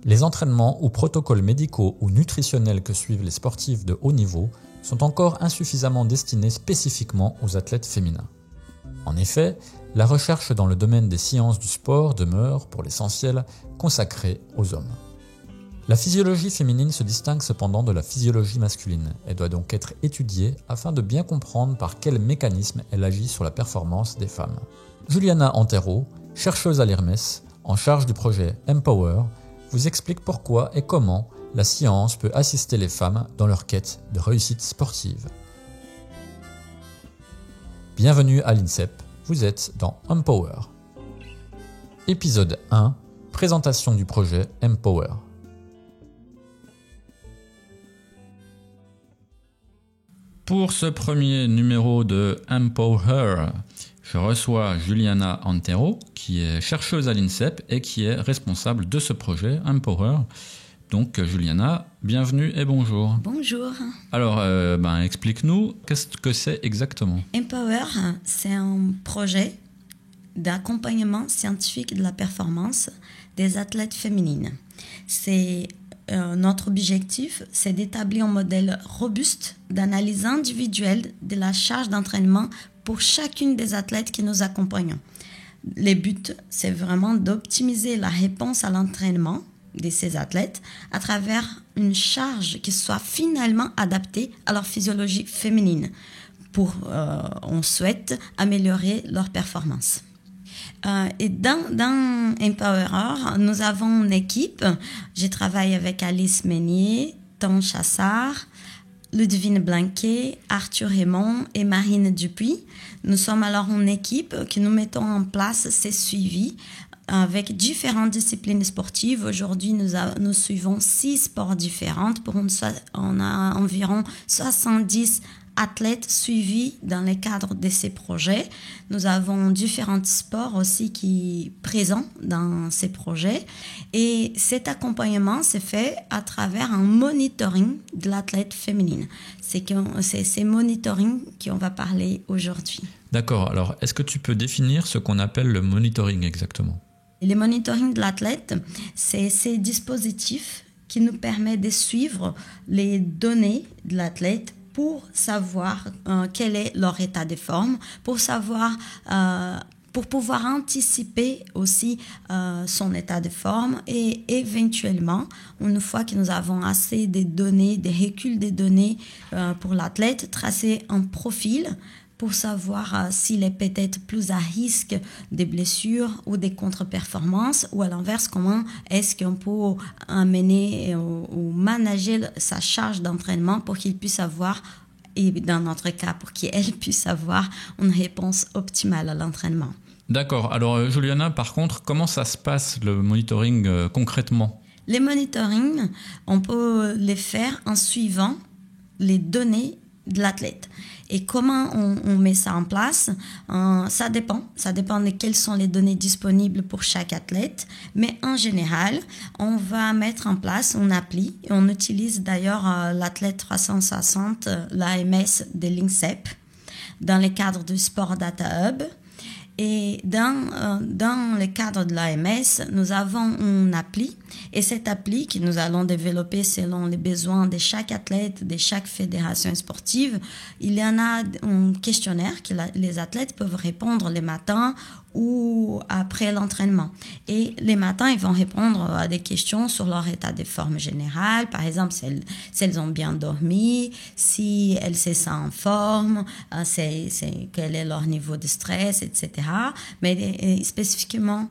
Les entraînements ou protocoles médicaux ou nutritionnels que suivent les sportifs de haut niveau sont encore insuffisamment destinés spécifiquement aux athlètes féminins. En effet, la recherche dans le domaine des sciences du sport demeure, pour l'essentiel, consacrée aux hommes. La physiologie féminine se distingue cependant de la physiologie masculine et doit donc être étudiée afin de bien comprendre par quels mécanismes elle agit sur la performance des femmes. Juliana Antero, chercheuse à l'IRMES, en charge du projet Empower, vous explique pourquoi et comment la science peut assister les femmes dans leur quête de réussite sportive. Bienvenue à l'INSEP, vous êtes dans Empower. Épisode 1, présentation du projet Empower. Pour ce premier numéro de Empower, je reçois Juliana Antero, qui est chercheuse à l'INSEP et qui est responsable de ce projet Empower. Donc Juliana, bienvenue et bonjour. Bonjour. Alors, explique-nous, qu'est-ce que c'est exactement ? Empower, c'est un projet d'accompagnement scientifique de la performance des athlètes féminines. Notre objectif, c'est d'établir un modèle robuste d'analyse individuelle de la charge d'entraînement pour chacune des athlètes que nous accompagnons. Le but, c'est vraiment d'optimiser la réponse à l'entraînement de ces athlètes à travers une charge qui soit finalement adaptée à leur physiologie féminine. On souhaite améliorer leur performance. Et dans Empowerer, nous avons une équipe. Je travaille avec Alice Meunier, Tom Chassard, Ludivine Blanquet, Arthur Raymond et Marine Dupuis. Nous sommes alors une équipe que nous mettons en place ces suivis avec différentes disciplines sportives. Aujourd'hui, nous suivons 6 sports différents. On a environ 70 athlètes suivis dans le cadre de ces projets. Nous avons différents sports aussi qui sont présents dans ces projets. Et cet accompagnement se fait à travers un monitoring de l'athlète féminine. C'est ces monitoring qu'on va parler aujourd'hui. D'accord. Alors, est-ce que tu peux définir ce qu'on appelle le monitoring exactement ? Le monitoring de l'athlète, c'est ces dispositifs qui nous permettent de suivre les données de l'athlète pour savoir quel est leur état de forme, pour pouvoir anticiper aussi son état de forme et éventuellement, une fois que nous avons assez de données, des reculs de données pour l'athlète, tracer un profil pour savoir s'il est peut-être plus à risque des blessures ou des contre-performances, ou à l'inverse, comment est-ce qu'on peut amener ou manager sa charge d'entraînement pour qu'il puisse avoir, et dans notre cas, pour qu'elle puisse avoir une réponse optimale à l'entraînement. D'accord. Alors, Juliana, par contre, comment ça se passe, le monitoring, concrètement ? Les monitorings, on peut les faire en suivant les données de l'athlète. Et comment on met ça en place ? Ça dépend de quelles sont les données disponibles pour chaque athlète. Mais en général, on va mettre en place une appli. Et on utilise d'ailleurs l'Athlète 360, l'AMS de l'INSEP, dans le cadre du Sport Data Hub. Et dans le cadre de l'AMS, nous avons une appli. Et cette appli que nous allons développer selon les besoins de chaque athlète, de chaque fédération sportive, il y en a un questionnaire que les athlètes peuvent répondre les matins ou après l'entraînement. Et les matins, ils vont répondre à des questions sur leur état de forme général. Par exemple, si elles ont bien dormi, si elles se sentent en forme, quel est leur niveau de stress, etc. Mais spécifiquement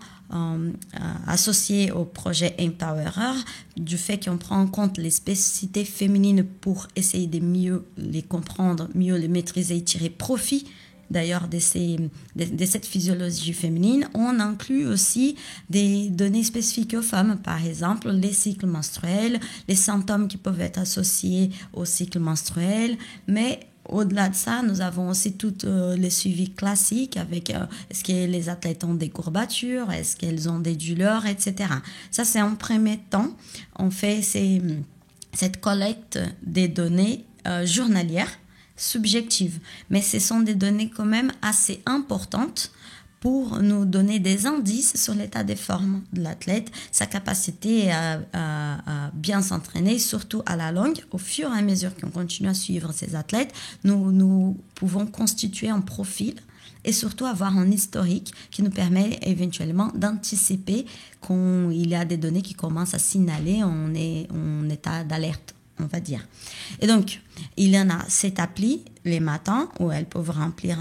associé au projet Empowerer, du fait qu'on prend en compte les spécificités féminines pour essayer de mieux les comprendre, mieux les maîtriser et tirer profit d'ailleurs de cette physiologie féminine. On inclut aussi des données spécifiques aux femmes, par exemple les cycles menstruels, les symptômes qui peuvent être associés au cycle menstruel, mais au-delà de ça, nous avons aussi tous les suivis classiques avec est-ce que les athlètes ont des courbatures, est-ce qu'elles ont des douleurs, etc. Ça, c'est en premier temps. On fait cette collecte des données journalières, subjectives. Mais ce sont des données quand même assez importantes pour nous donner des indices sur l'état des formes de l'athlète, sa capacité à bien s'entraîner, surtout à la longue. Au fur et à mesure qu'on continue à suivre ces athlètes, nous pouvons constituer un profil et surtout avoir un historique qui nous permet éventuellement d'anticiper quand il y a des données qui commencent à signaler en état d'alerte, on va dire. Et donc, il y en a cette appli les matins où elles peuvent remplir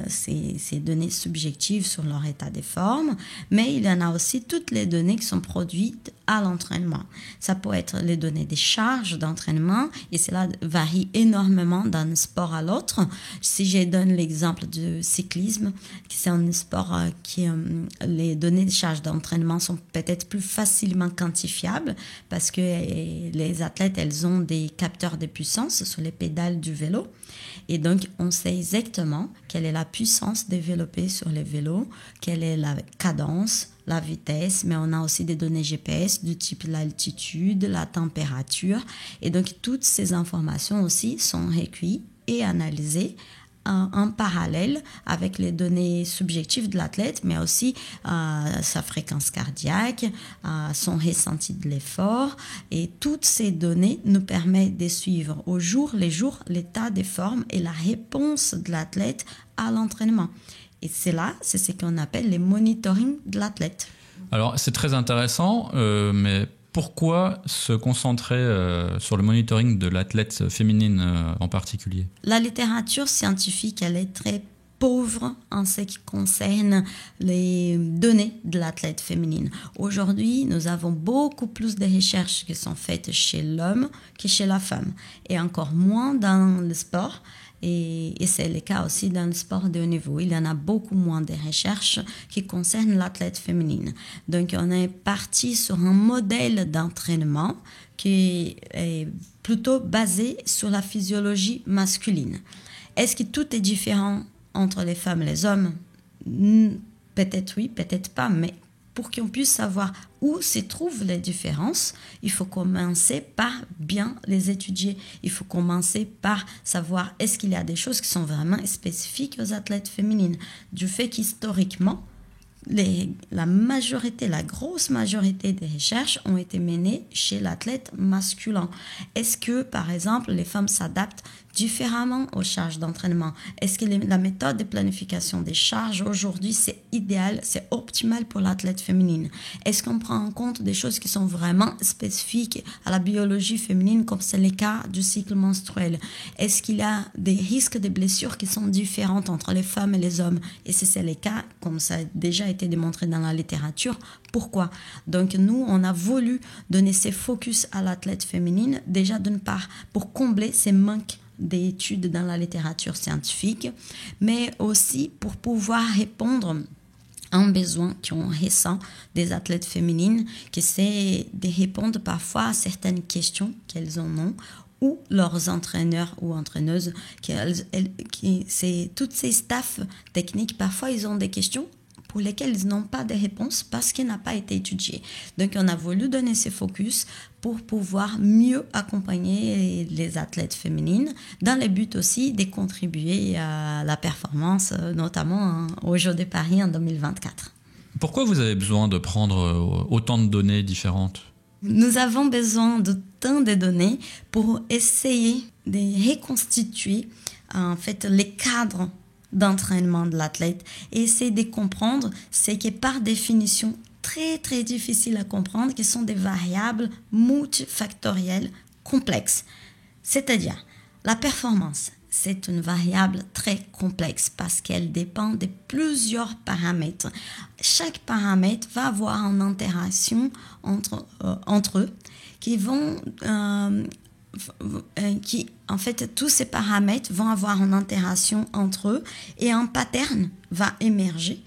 ces données subjectives sur leur état de forme, mais il y en a aussi toutes les données qui sont produites à l'entraînement. Ça peut être les données des charges d'entraînement et cela varie énormément d'un sport à l'autre. Si je donne l'exemple du cyclisme, c'est un sport qui les données de charges d'entraînement sont peut-être plus facilement quantifiables parce que les athlètes, elles ont des capteurs de puissance sur les pédales du vélo. Et donc, on sait exactement quelle est la puissance développée sur les vélos, quelle est la cadence, la vitesse, mais on a aussi des données GPS du type l'altitude, la température. Et donc, toutes ces informations aussi sont recueillies et analysées en parallèle avec les données subjectives de l'athlète, mais aussi sa fréquence cardiaque, son ressenti de l'effort. Et toutes ces données nous permettent de suivre au jour le jour l'état des formes et la réponse de l'athlète à l'entraînement. Et c'est ce qu'on appelle les monitoring de l'athlète. Alors, c'est très intéressant, mais pourquoi se concentrer sur le monitoring de l'athlète féminine en particulier ? La littérature scientifique, elle est très pauvre en ce qui concerne les données de l'athlète féminine. Aujourd'hui, nous avons beaucoup plus de recherches qui sont faites chez l'homme que chez la femme, et encore moins dans le sport. Et c'est le cas aussi dans le sport de haut niveau. Il y en a beaucoup moins de recherches qui concernent l'athlète féminine. Donc, on est parti sur un modèle d'entraînement qui est plutôt basé sur la physiologie masculine. Est-ce que tout est différent entre les femmes et les hommes ? Peut-être oui, peut-être pas, mais pour qu'on puisse savoir où se trouvent les différences, il faut commencer par bien les étudier. Il faut commencer par savoir est-ce qu'il y a des choses qui sont vraiment spécifiques aux athlètes féminines. Du fait qu'historiquement, la grosse majorité des recherches ont été menées chez l'athlète masculin. Est-ce que, par exemple, les femmes s'adaptent différemment aux charges d'entraînement? Est-ce que la méthode de planification des charges aujourd'hui, c'est idéal, c'est optimal pour l'athlète féminine? Est-ce qu'on prend en compte des choses qui sont vraiment spécifiques à la biologie féminine, comme c'est le cas du cycle menstruel? Est-ce qu'il y a des risques de blessures qui sont différentes entre les femmes et les hommes? Et si c'est le cas, comme ça a déjà été démontré dans la littérature, pourquoi? Donc nous, on a voulu donner ces focus à l'athlète féminine, déjà d'une part pour combler ces manques d'études dans la littérature scientifique, mais aussi pour pouvoir répondre à un besoin qui est récent des athlètes féminines, qui c'est de répondre parfois à certaines questions qu'elles en ont, ou leurs entraîneurs ou entraîneuses, c'est toutes ces staffs techniques, parfois ils ont des questions pour lesquelles ils n'ont pas de réponse parce qu'il n'a pas été étudié. Donc, on a voulu donner ces focus pour pouvoir mieux accompagner les athlètes féminines dans le but aussi de contribuer à la performance, notamment aux Jeux de Paris en 2024. Pourquoi vous avez besoin de prendre autant de données différentes ? Nous avons besoin de tant de données pour essayer de reconstituer en fait les cadres d'entraînement de l'athlète et essayer de comprendre ce qui est par définition très très difficile à comprendre, qui sont des variables multifactorielles complexes. C'est-à-dire, la performance, c'est une variable très complexe parce qu'elle dépend de plusieurs paramètres. Chaque paramètre va avoir une interaction entre eux qui vont... en fait, tous ces paramètres vont avoir une interaction entre eux et un pattern va émerger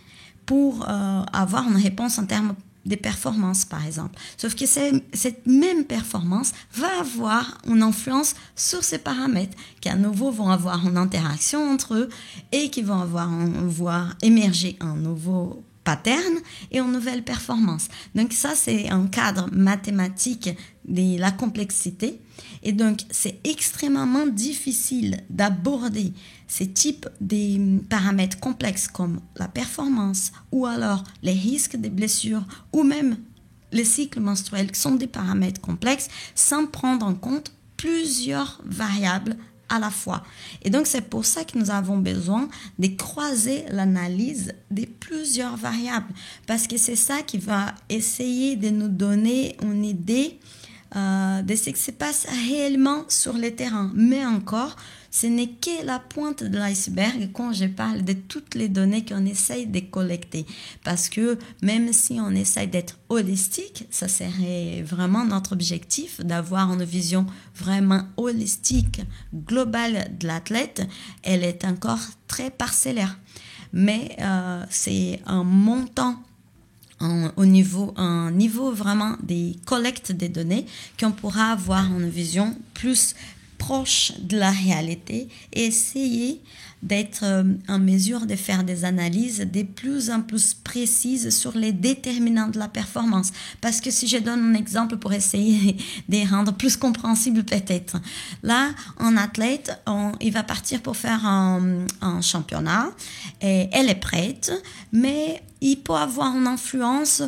pour avoir une réponse en termes de performance, par exemple. Sauf que cette même performance va avoir une influence sur ces paramètres qui, à nouveau, vont avoir une interaction entre eux et qui vont voir émerger un nouveau patterns et aux nouvelles performances. Donc ça, c'est un cadre mathématique de la complexité. Et donc, c'est extrêmement difficile d'aborder ces types de paramètres complexes comme la performance ou alors les risques de blessures ou même les cycles menstruels qui sont des paramètres complexes sans prendre en compte plusieurs variables à la fois. Et donc, c'est pour ça que nous avons besoin de croiser l'analyse de plusieurs variables parce que c'est ça qui va essayer de nous donner une idée de ce qui se passe réellement sur le terrain. Mais encore, ce n'est que la pointe de l'iceberg quand je parle de toutes les données qu'on essaye de collecter. Parce que même si on essaye d'être holistique, ça serait vraiment notre objectif d'avoir une vision vraiment holistique, globale de l'athlète, elle est encore très parcellaire. Mais c'est un montant un niveau vraiment des collectes des données qu'on pourra avoir une vision plus proche de la réalité et essayer d'être en mesure de faire des analyses de plus en plus précises sur les déterminants de la performance. Parce que si je donne un exemple pour essayer de rendre plus compréhensible peut-être. Là, un athlète, il va partir pour faire un championnat et elle est prête, mais il peut avoir une influence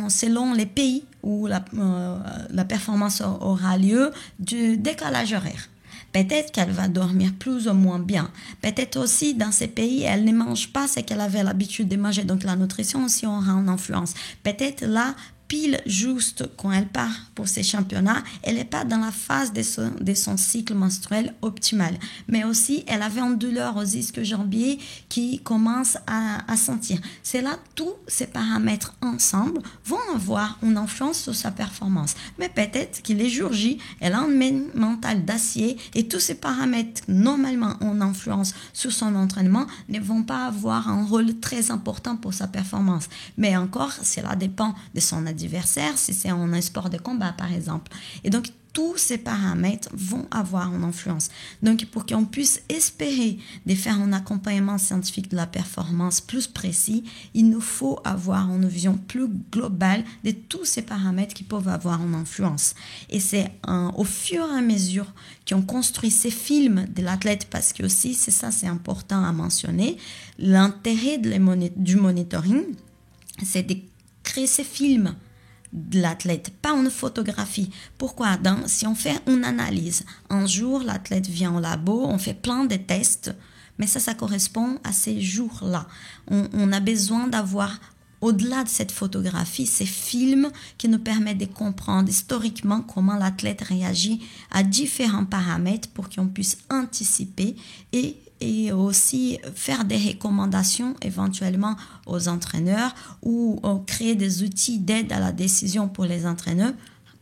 selon les pays où la performance aura lieu du décalage horaire. Peut-être qu'elle va dormir plus ou moins bien. Peut-être aussi, dans ces pays, elle ne mange pas ce qu'elle avait l'habitude de manger. Donc, la nutrition aussi aura une influence. Peut-être là, pile juste quand elle part pour ses championnats, elle n'est pas dans la phase de son cycle menstruel optimal. Mais aussi, elle avait une douleur aux ischio-jambiers qui commence à sentir. C'est là, tous ces paramètres ensemble vont avoir une influence sur sa performance. Mais peut-être que les jours J, elle a un mental d'acier et tous ces paramètres normalement ont une influence sur son entraînement ne vont pas avoir un rôle très important pour sa performance. Mais encore, cela dépend de son adversaire, si c'est un sport de combat par exemple. Et donc, tous ces paramètres vont avoir une influence. Donc, pour qu'on puisse espérer de faire un accompagnement scientifique de la performance plus précis, il nous faut avoir une vision plus globale de tous ces paramètres qui peuvent avoir une influence. Et c'est au fur et à mesure qu'on construit ces films de l'athlète, parce que aussi, c'est important à mentionner, l'intérêt du monitoring, c'est de créer ces films de l'athlète, pas une photographie. Pourquoi? Si on fait une analyse, un jour l'athlète vient au labo, on fait plein de tests, mais ça correspond à ces jours-là. On a besoin d'avoir, au-delà de cette photographie, ces films qui nous permettent de comprendre historiquement comment l'athlète réagit à différents paramètres pour qu'on puisse anticiper et aussi faire des recommandations éventuellement aux entraîneurs ou créer des outils d'aide à la décision pour les entraîneurs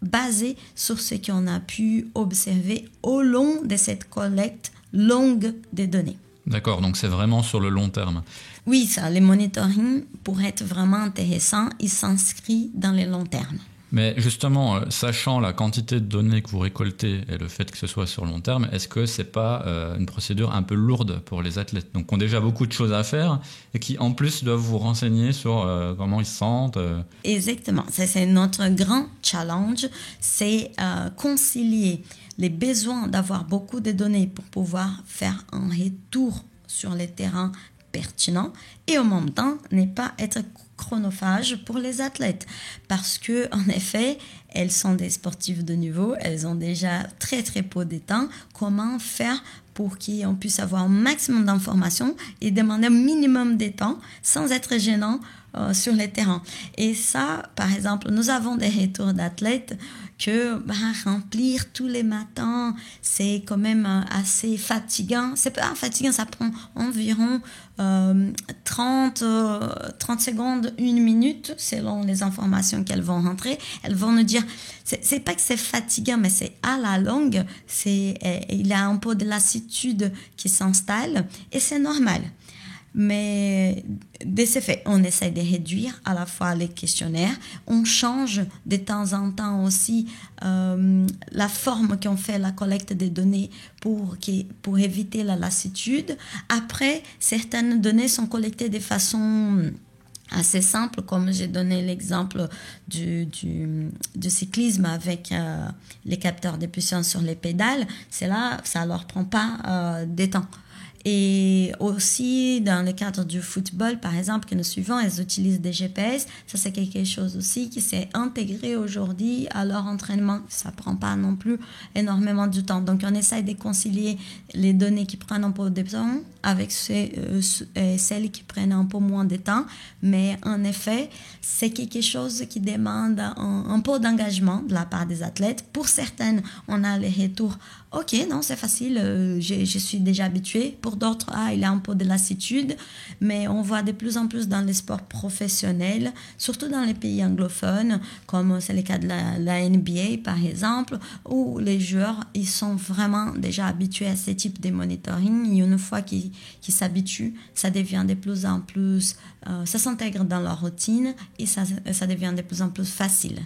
basés sur ce qu'on a pu observer au long de cette collecte longue des données. D'accord, donc c'est vraiment sur le long terme. Oui, le monitoring, pour être vraiment intéressant, il s'inscrit dans le long terme. Mais justement, sachant la quantité de données que vous récoltez et le fait que ce soit sur long terme, est-ce que c'est pas une procédure un peu lourde pour les athlètes, donc qui ont déjà beaucoup de choses à faire et qui en plus doivent vous renseigner sur comment ils se sentent Exactement, c'est notre grand challenge, c'est concilier les besoins d'avoir beaucoup de données pour pouvoir faire un retour sur les terrains pertinents et en même temps ne pas être chronophage pour les athlètes parce que en effet elles sont des sportives de niveau, elles ont déjà très très peu de temps. Comment faire pour qu'on puisse avoir un maximum d'informations et demander un minimum de temps sans être gênant sur les terrains. Et ça, par exemple, nous avons des retours d'athlètes que remplir tous les matins, c'est quand même assez fatigant. C'est pas fatigant, ça prend environ 30 secondes, 1 minute, selon les informations qu'elles vont rentrer. Elles vont nous dire, c'est pas que c'est fatigant, mais c'est à la longue, il y a un peu de lassitude qui s'installe et c'est normal. Mais de ce fait, on essaie de réduire à la fois les questionnaires, on change de temps en temps aussi la forme qu'on fait la collecte des données pour éviter la lassitude. Après, certaines données sont collectées de façon assez simple, comme j'ai donné l'exemple du cyclisme avec les capteurs de puissance sur les pédales. C'est là, ça leur prend pas des temps. Et aussi, dans le cadre du football, par exemple, que nous suivons, elles utilisent des GPS. Ça, c'est quelque chose aussi qui s'est intégré aujourd'hui à leur entraînement. Ça prend pas non plus énormément de temps. Donc, on essaie de concilier les données qui prennent un peu de temps avec celles qui prennent un peu moins de temps. Mais en effet, c'est quelque chose qui demande un peu d'engagement de la part des athlètes. Pour certaines, on a les retours. Ok, non, c'est facile, je suis déjà habituée. Pour d'autres, il y a un peu de lassitude. Mais on voit de plus en plus dans les sports professionnels, surtout dans les pays anglophones, comme c'est le cas de la NBA, par exemple, où les joueurs, ils sont vraiment déjà habitués à ce type de monitoring. Et une fois qu'ils s'habituent, ça devient de plus en plus, ça s'intègre dans leur routine et ça devient de plus en plus facile.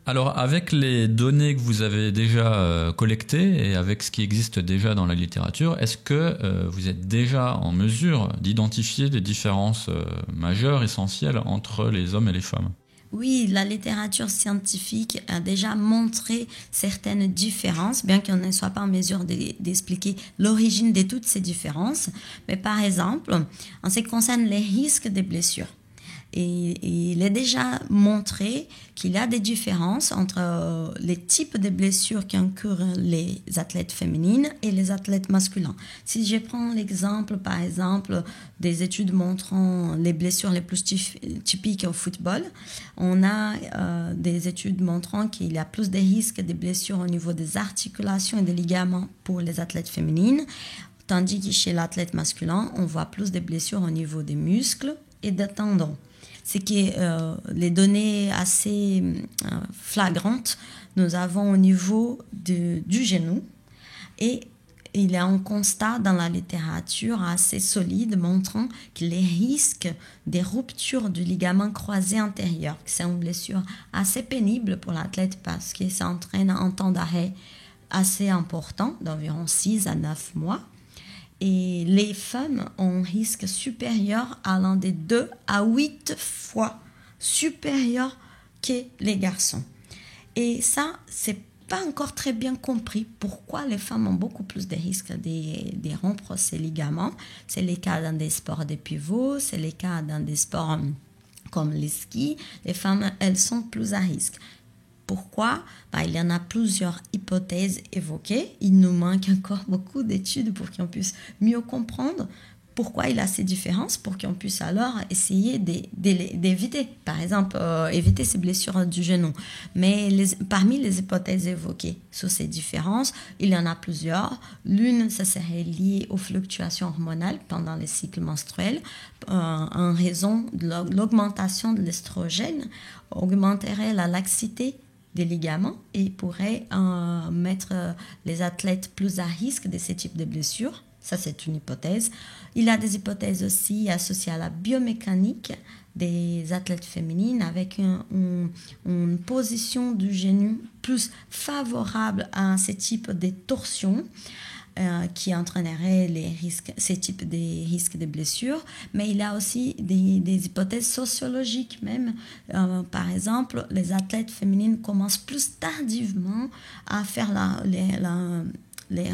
Alors, avec les données que vous avez déjà collectées et avec ce qui existe déjà dans la littérature, est-ce que vous êtes déjà en mesure d'identifier des différences majeures, essentielles entre les hommes et les femmes ? Oui, la littérature scientifique a déjà montré certaines différences, bien qu'on ne soit pas en mesure d'expliquer l'origine de toutes ces différences. Mais par exemple, en ce qui concerne les risques de blessures, et il est déjà montré qu'il y a des différences entre les types de blessures qui encourent les athlètes féminines et les athlètes masculins. Si je prends l'exemple, par exemple, des études montrant les blessures les plus typiques au football, on a des études montrant qu'il y a plus de risques de blessures au niveau des articulations et des ligaments pour les athlètes féminines, tandis que chez l'athlète masculin, on voit plus de blessures au niveau des muscles et des tendons. C'est que les données assez flagrantes, nous avons au niveau du genou et il y a un constat dans la littérature assez solide montrant que les risques des ruptures du ligament croisé antérieur, c'est une blessure assez pénible pour l'athlète parce que ça entraîne un temps d'arrêt assez important, d'environ 6 à 9 mois. Et les femmes ont un risque supérieur allant de 2 à 8 fois supérieur que les garçons. Et ça, c'est pas encore très bien compris pourquoi les femmes ont beaucoup plus de risques de rompre ces ligaments. C'est le cas dans des sports de pivot, c'est le cas dans des sports comme les skis. Les femmes, elles sont plus à risque. Pourquoi ? Il y en a plusieurs hypothèses évoquées. Il nous manque encore beaucoup d'études pour qu'on puisse mieux comprendre pourquoi il y a ces différences, pour qu'on puisse alors essayer d'éviter, par exemple, éviter ces blessures du genou. Mais parmi les hypothèses évoquées sur ces différences, il y en a plusieurs. L'une, ça serait lié aux fluctuations hormonales pendant les cycles menstruels, en raison de l'augmentation de l'estrogène, augmenterait la laxité des ligaments et pourrait mettre les athlètes plus à risque de ce type de blessures. Ça, c'est une hypothèse. Il y a des hypothèses aussi associées à la biomécanique des athlètes féminines avec une position du genou plus favorable à ce type de torsion qui entraînerait ces types de risques de blessures. Mais il y a aussi des hypothèses sociologiques même. Par exemple, les athlètes féminines commencent plus tardivement à faire les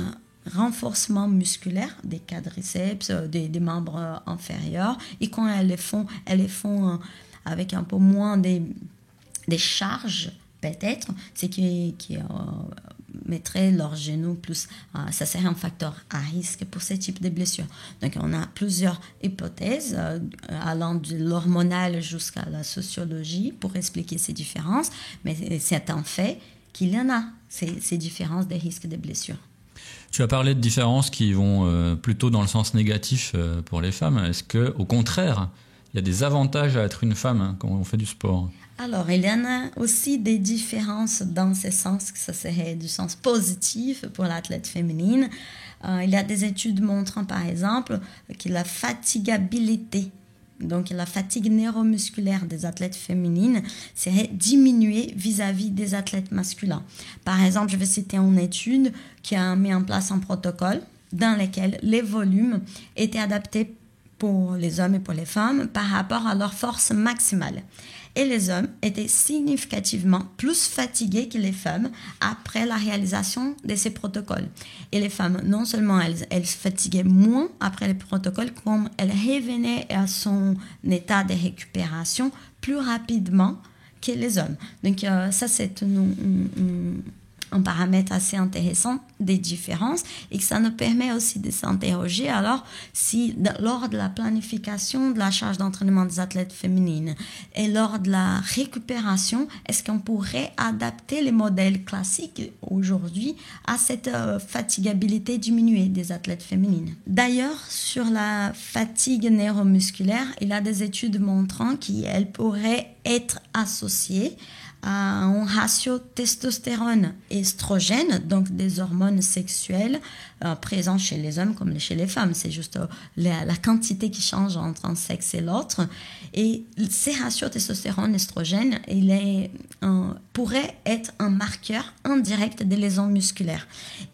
renforcement musculaire des quadriceps, des membres inférieurs, et quand elles les font avec un peu moins des charges, peut-être, c'est qui mettrait leurs genoux plus, ça serait un facteur à risque pour ce type de blessures. Donc on a plusieurs hypothèses allant de l'hormonal jusqu'à la sociologie pour expliquer ces différences, mais c'est un fait qu'il y en a, ces différences des risques de blessures. Tu as parlé de différences qui vont plutôt dans le sens négatif pour les femmes. Est-ce qu'au contraire, il y a des avantages à être une femme quand on fait du sport ? Alors, il y en a aussi des différences dans ce sens, que ça serait du sens positif pour l'athlète féminine. Il y a des études montrant, par exemple, que la fatigabilité, donc la fatigue neuromusculaire des athlètes féminines serait diminuée vis-à-vis des athlètes masculins. Par exemple, je vais citer une étude qui a mis en place un protocole dans lequel les volumes étaient adaptés pour les hommes et pour les femmes par rapport à leur force maximale. Et les hommes étaient significativement plus fatigués que les femmes après la réalisation de ces protocoles. Et les femmes, non seulement elles se fatiguaient moins après les protocoles, comme elles revenaient à son état de récupération plus rapidement que les hommes. Donc ça, c'est un paramètre assez intéressant des différences et que ça nous permet aussi de s'interroger alors si lors de la planification de la charge d'entraînement des athlètes féminines et lors de la récupération, est-ce qu'on pourrait adapter les modèles classiques aujourd'hui à cette fatigabilité diminuée des athlètes féminines. D'ailleurs, sur la fatigue neuromusculaire, il y a des études montrant qu'elle pourrait être associée à un ratio testostérone-estrogène, donc des hormones sexuelles présentes chez les hommes comme chez les femmes. C'est juste la quantité qui change entre un sexe et l'autre. Et ces ratios testostérone-estrogène, pourrait être un marqueur indirect des lésions musculaires.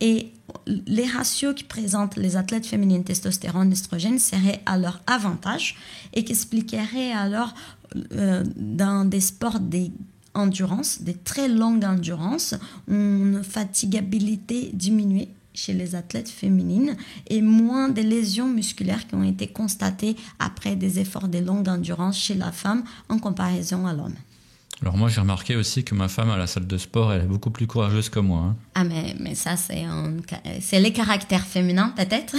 Et les ratios qui présentent les athlètes féminines testostérone-estrogène seraient à leur avantage et qui expliqueraient alors dans des sports endurance, des très longues endurances, une fatigabilité diminuée chez les athlètes féminines et moins de lésions musculaires qui ont été constatées après des efforts de longue endurance chez la femme en comparaison à l'homme. Alors moi, j'ai remarqué aussi que ma femme à la salle de sport, elle est beaucoup plus courageuse que moi. Ah, mais ça, c'est les caractères féminins, peut-être.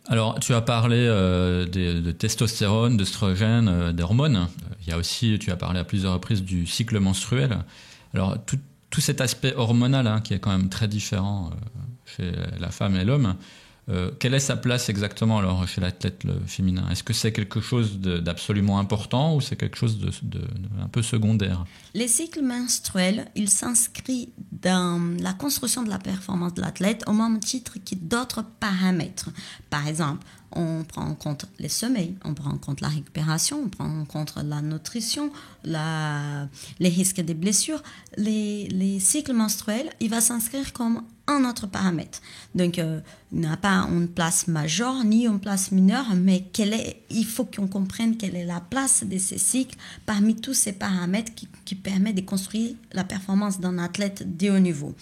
Alors, tu as parlé de testostérone, d'œstrogène, d'hormones. Il y a aussi, tu as parlé à plusieurs reprises du cycle menstruel. Alors, tout cet aspect hormonal qui est quand même très différent chez la femme et l'homme, quelle est sa place exactement alors chez l'athlète féminin ? Est-ce que c'est quelque chose d'absolument important ou c'est quelque chose de un peu secondaire ? Les cycles menstruels, il s'inscrit dans la construction de la performance de l'athlète au même titre que d'autres paramètres. Par exemple, on prend en compte les sommeils, on prend en compte la récupération, on prend en compte la nutrition, les risques de blessures. Les cycles menstruels, il va s'inscrire comme un autre paramètre. Donc, il n'a pas une place majeure ni une place mineure, mais il faut qu'on comprenne quelle est la place de ces cycles parmi tous ces paramètres qui permettent de construire la performance d'un athlète de haut niveau.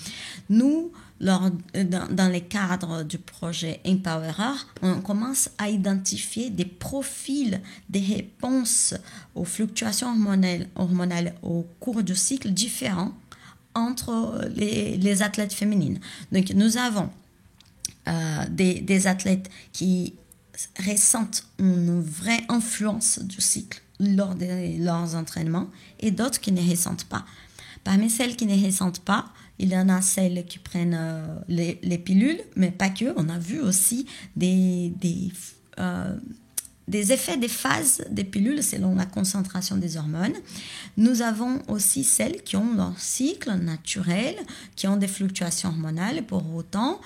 Nous, dans le cadre du projet Empowerer, on commence à identifier des profils de réponses aux fluctuations hormonales au cours du cycle différents entre les athlètes féminines. Donc, nous avons des athlètes qui ressentent une vraie influence du cycle lors de leurs entraînements et d'autres qui ne ressentent pas. Parmi celles qui ne ressentent pas, il y en a celles qui prennent les pilules, mais pas que. On a vu aussi des effets des phases des pilules selon la concentration des hormones. Nous avons aussi celles qui ont leur cycle naturel, qui ont des fluctuations hormonales, et pour autant,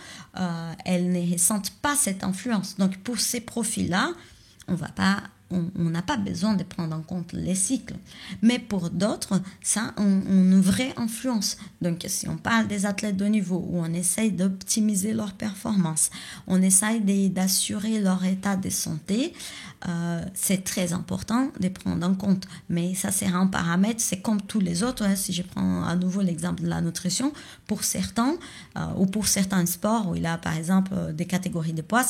elles ne ressentent pas cette influence. Donc, pour ces profils-là, on n'a pas besoin de prendre en compte les cycles. Mais pour d'autres, ça a une vraie influence. Donc, si on parle des athlètes de haut niveau, où on essaye d'optimiser leur performance, on essaye d'assurer leur état de santé, c'est très important de prendre en compte. Mais ça, c'est un paramètre, c'est comme tous les autres. Si je prends à nouveau l'exemple de la nutrition, pour certains, ou pour certains sports, où il y a par exemple des catégories de poids,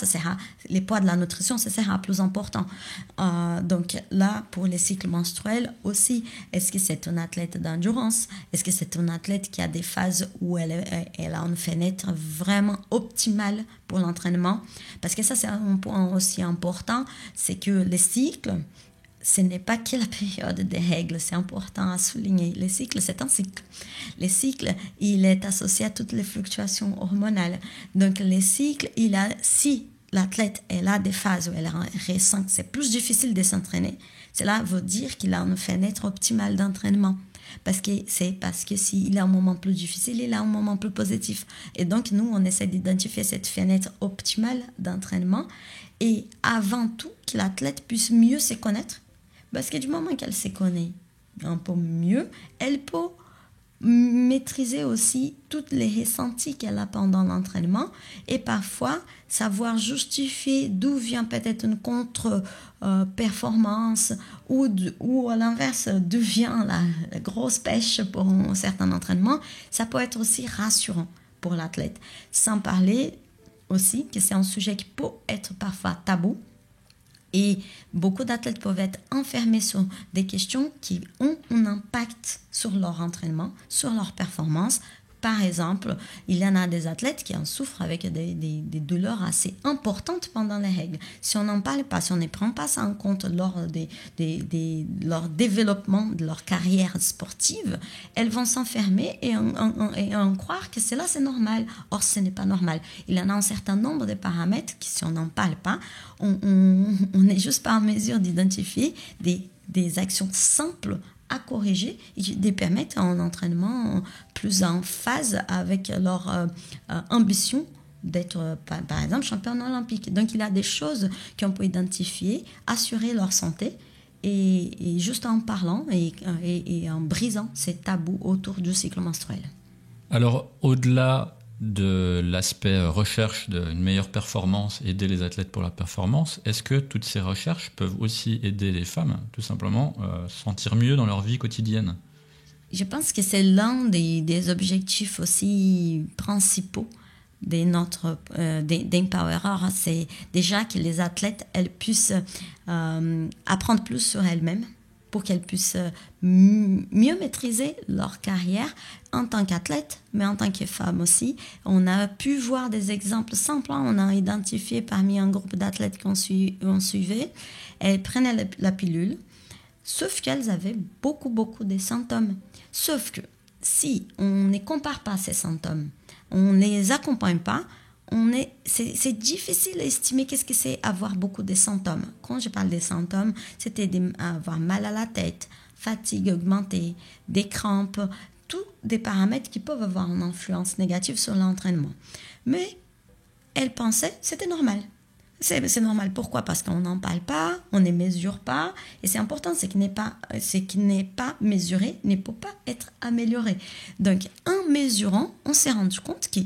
les poids de la nutrition, ça sera plus important. Donc là, pour les cycles menstruels aussi, est-ce que c'est un athlète d'endurance? Est-ce que c'est un athlète qui a des phases où elle a une fenêtre vraiment optimale pour l'entraînement? Parce que ça, c'est un point aussi important, c'est que les cycles, ce n'est pas que la période des règles, c'est important à souligner. Les cycles, c'est un cycle. Les cycles, il est associé à toutes les fluctuations hormonales. Donc les cycles, si l'athlète elle a des phases où elle ressent que c'est plus difficile de s'entraîner, cela veut dire qu'il a une fenêtre optimale d'entraînement. Parce que s'il a un moment plus difficile, il a un moment plus positif. Et donc, nous, on essaie d'identifier cette fenêtre optimale d'entraînement et avant tout, que l'athlète puisse mieux se connaître. Parce que du moment qu'elle se connaît un peu mieux, elle peut maîtriser aussi tous les ressentis qu'elle a pendant l'entraînement et parfois savoir justifier d'où vient peut-être une contre-performance ou à l'inverse d'où vient la grosse pêche pour un certain entraînement. Ça peut être aussi rassurant pour l'athlète. Sans parler aussi que c'est un sujet qui peut être parfois tabou. Et beaucoup d'athlètes peuvent être enfermés sur des questions qui ont un impact sur leur entraînement, sur leur performance. Par exemple, il y en a des athlètes qui en souffrent avec des douleurs assez importantes pendant les règles. Si on n'en parle pas, si on ne prend pas ça en compte lors de leur développement, de leur carrière sportive, elles vont s'enfermer et en croire que c'est normal. Or, ce n'est pas normal. Il y en a un certain nombre de paramètres qui, si on n'en parle pas, on n'est juste pas en mesure d'identifier des actions simples à corriger et qui permettent un entraînement plus en phase avec leur ambition d'être, par exemple, championne olympique. Donc, il y a des choses qu'on peut identifier, assurer leur santé et juste en parlant et en brisant ces tabous autour du cycle menstruel. Alors, au-delà de l'aspect recherche d'une meilleure performance, aider les athlètes pour la performance, est-ce que toutes ces recherches peuvent aussi aider les femmes, tout simplement, sentir mieux dans leur vie quotidienne ? Je pense que c'est l'un des objectifs aussi principaux d'Empowerer, c'est déjà que les athlètes elles puissent apprendre plus sur elles-mêmes pour qu'elles puissent mieux maîtriser leur carrière en tant qu'athlète, mais en tant que femme aussi. On a pu voir des exemples simples. On a identifié parmi un groupe d'athlètes qu'on suivait, elles prenaient la pilule, sauf qu'elles avaient beaucoup de symptômes. Sauf que si on ne compare pas ces symptômes, on ne les accompagne pas, c'est difficile à estimer qu'est-ce que c'est avoir beaucoup de symptômes. Quand je parle des symptômes, c'était avoir mal à la tête, fatigue augmentée, des crampes, tous des paramètres qui peuvent avoir une influence négative sur l'entraînement. Mais elle pensait que c'était normal. C'est normal. Pourquoi ? Parce qu'on n'en parle pas, on ne mesure pas. Et c'est important, ce qui n'est pas mesuré ne peut pas être amélioré. Donc, en mesurant, on s'est rendu compte que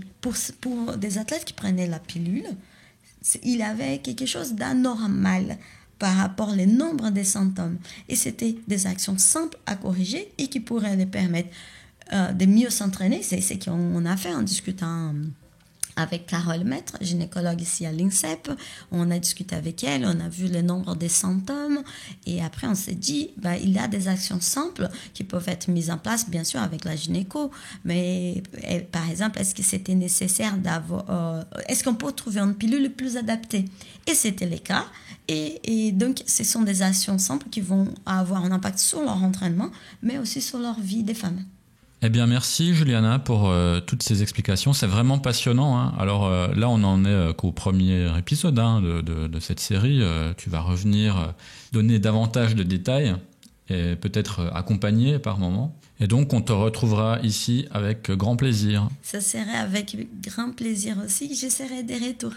pour des athlètes qui prenaient la pilule, il y avait quelque chose d'anormal par rapport au nombre des symptômes. Et c'était des actions simples à corriger et qui pourraient les permettre de mieux s'entraîner. C'est ce qu'on a fait en discutant avec Carole Maître, gynécologue ici à l'INSEP. On a discuté avec elle, on a vu le nombre des symptômes et après on s'est dit, il y a des actions simples qui peuvent être mises en place, bien sûr, avec la gynéco, mais par exemple, est-ce que c'était nécessaire est-ce qu'on peut trouver une pilule plus adaptée ? Et c'était le cas. Et donc, ce sont des actions simples qui vont avoir un impact sur leur entraînement, mais aussi sur leur vie des femmes. Eh bien, merci Juliana pour toutes ces explications. C'est vraiment passionnant, hein. Alors là, on n'en est qu'au premier épisode de cette série. Tu vas revenir donner davantage de détails et peut-être accompagner par moment. Et donc, on te retrouvera ici avec grand plaisir. Ça serait avec grand plaisir aussi. Je serai de retour.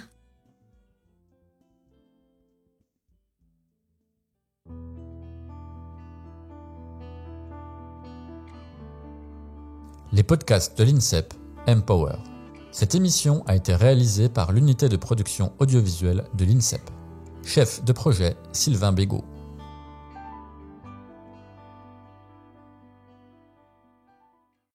Les podcasts de l'INSEP Empower. Cette émission a été réalisée par l'unité de production audiovisuelle de l'INSEP. Chef de projet Sylvain Bégaud.